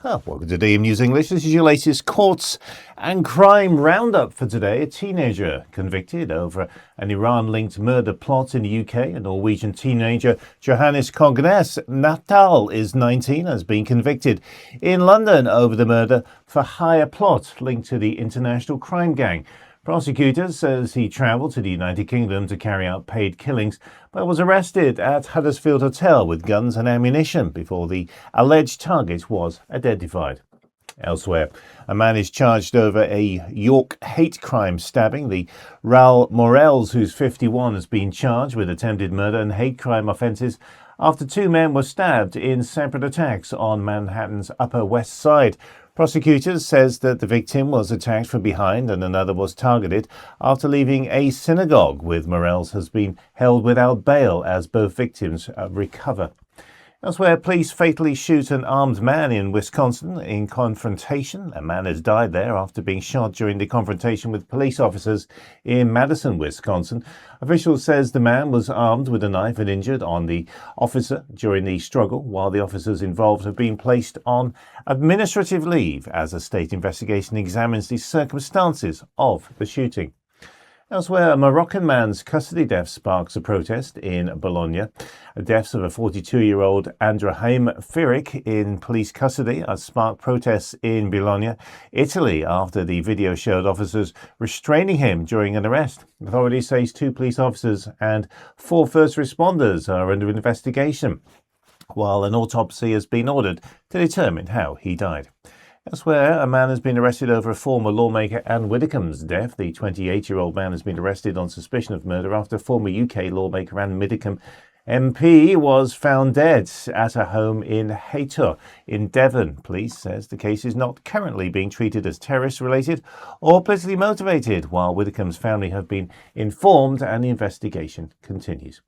Welcome to DM News English. This is your latest courts and crime roundup for today. A teenager convicted over an Iran-linked murder plot in the UK. A Norwegian teenager, Johannes Cognes Natal, is 19, has been convicted in London over the murder for hire plot linked to the international crime gang. Prosecutors says he travelled to the United Kingdom to carry out paid killings, but was arrested at Huddersfield Hotel with guns and ammunition before the alleged target was identified. Elsewhere, a man is charged over a York hate crime stabbing. The Raoul Morels, who's 51, has been charged with attempted murder and hate crime offences after two men were stabbed in separate attacks on Manhattan's Upper West Side. Prosecutors says that the victim was attacked from behind and another was targeted after leaving a synagogue, with Morels has been held without bail as both victims recover. Elsewhere, police fatally shoot an armed man in Wisconsin in confrontation. A man has died there after being shot during the confrontation with police officers in Madison, Wisconsin. Officials says the man was armed with a knife and injured on the officer during the struggle, while the officers involved have been placed on administrative leave as a state investigation examines the circumstances of the shooting. Elsewhere, a Moroccan man's custody death sparks a protest in Bologna. The deaths of a 42-year-old Andraheim Firik in police custody have sparked protests in Bologna, Italy, after the video showed officers restraining him during an arrest. Authorities say 2 police officers and 4 first responders are under investigation, while an autopsy has been ordered to determine how he died. Elsewhere, a man has been arrested over a former lawmaker Ann Widdecombe's death. The 28-year-old man has been arrested on suspicion of murder after former UK lawmaker Ann Widdecombe MP was found dead at a home in Haytor in Devon. Police says the case is not currently being treated as terrorist-related or politically motivated, while Widdecombe's family have been informed and the investigation continues.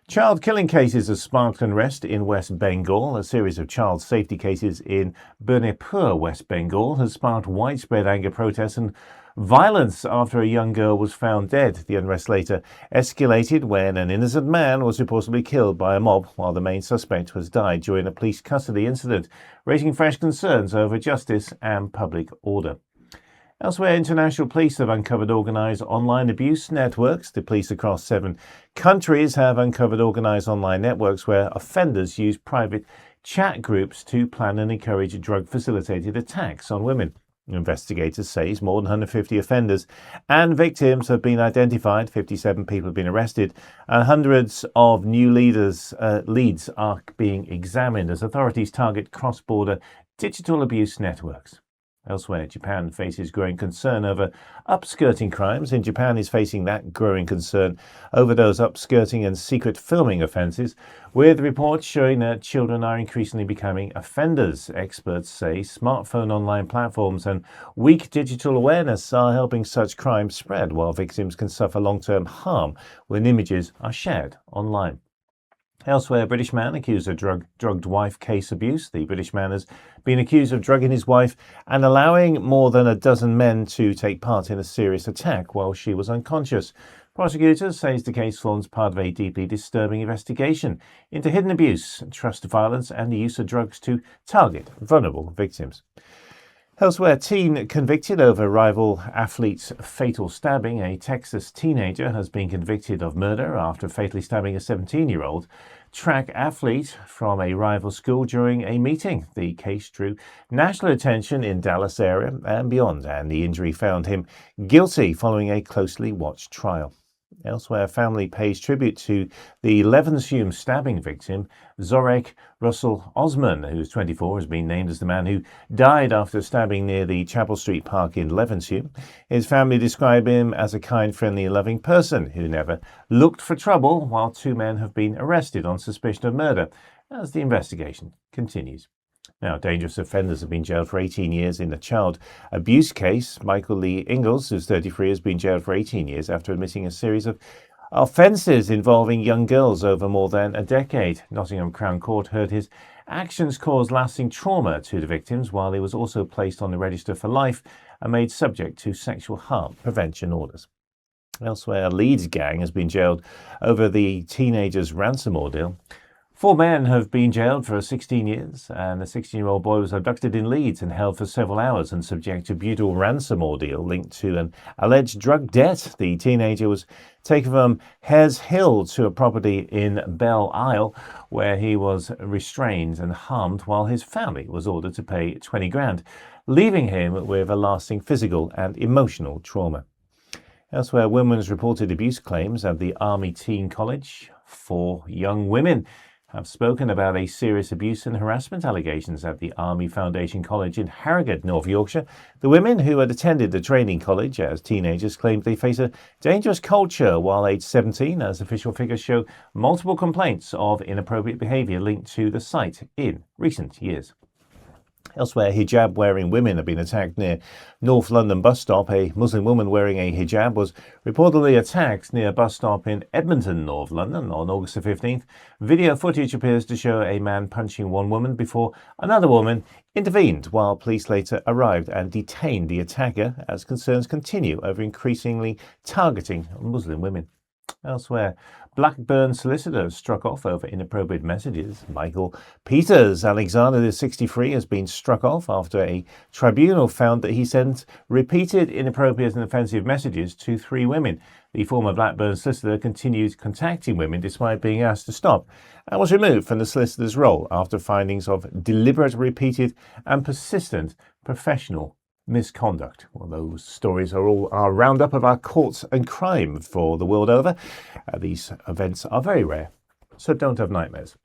Child killing cases have sparked unrest in West Bengal. A series of child safety cases in Burnipur, West Bengal, has sparked widespread anger, protests and violence after a young girl was found dead. The unrest later escalated when an innocent man was reportedly killed by a mob, while the main suspect has died during a police custody incident, raising fresh concerns over justice and public order. Elsewhere, international police have uncovered organised online abuse networks. The police across 7 countries have uncovered organised online networks where offenders use private chat groups to plan and encourage drug-facilitated attacks on women. Investigators say more than 150 offenders and victims have been identified, 57 people have been arrested, and hundreds of new leads are being examined as authorities target cross-border digital abuse networks. Elsewhere, Japan faces growing concern over upskirting crimes. In Japan is facing that growing concern over those upskirting and secret filming offences, with reports showing that children are increasingly becoming offenders. Experts say smartphone online platforms and weak digital awareness are helping such crimes spread, while victims can suffer long-term harm when images are shared online. Elsewhere, a British man accused of drugged wife case abuse. The British man has been accused of drugging his wife and allowing more than a dozen men to take part in a serious attack while she was unconscious. Prosecutors say the case forms part of a deeply disturbing investigation into hidden abuse, trust violence, and the use of drugs to target vulnerable victims. Elsewhere, teen convicted over rival athlete's fatal stabbing. A Texas teenager has been convicted of murder after fatally stabbing a 17-year-old track athlete from a rival school during a meeting. The case drew national attention in Dallas area and beyond, and the injury found him guilty following a closely watched trial. Elsewhere, family pays tribute to the Levenshulme stabbing victim, Zorek Russell Osman, who's 24, has been named as the man who died after stabbing near the Chapel Street Park in Levenshulme. His family describe him as a kind, friendly and loving person who never looked for trouble, while 2 men have been arrested on suspicion of murder as the investigation continues. Now, dangerous offenders have been jailed for 18 years in a child abuse case. Michael Lee Ingalls, who's 33, has been jailed for 18 years after admitting a series of offences involving young girls over more than a decade. Nottingham Crown Court heard his actions caused lasting trauma to the victims, while he was also placed on the register for life and made subject to sexual harm prevention orders. Elsewhere, a Leeds gang has been jailed over the teenager's ransom ordeal. Four men have been jailed for 16 years, and a 16-year-old boy was abducted in Leeds and held for several hours and subject to a brutal ransom ordeal linked to an alleged drug debt. The teenager was taken from Hares Hill to a property in Belle Isle, where he was restrained and harmed while his family was ordered to pay 20 grand, leaving him with a lasting physical and emotional trauma. Elsewhere, women's reported abuse claims at the Army Teen College. 4 young women have spoken about a serious abuse and harassment allegations at the Army Foundation College in Harrogate, North Yorkshire. The women, who had attended the training college as teenagers, claimed they face a dangerous culture while aged 17, as official figures show multiple complaints of inappropriate behaviour linked to the site in recent years. Elsewhere, hijab-wearing women have been attacked near North London bus stop. A Muslim woman wearing a hijab was reportedly attacked near a bus stop in Edmonton, North London, on August the 15th. Video footage appears to show a man punching one woman before another woman intervened, while police later arrived and detained the attacker as concerns continue over increasingly targeting Muslim women. Elsewhere, Blackburn solicitor struck off over inappropriate messages. Michael Peters Alexander, 63, has been struck off after a tribunal found that he sent repeated inappropriate and offensive messages to 3 women. The former Blackburn solicitor continued contacting women despite being asked to stop, and was removed from the solicitor's role after findings of deliberate, repeated and persistent professional misconduct. Well, those stories are all our roundup of our courts and crime for the world over. These events are very rare, so don't have nightmares.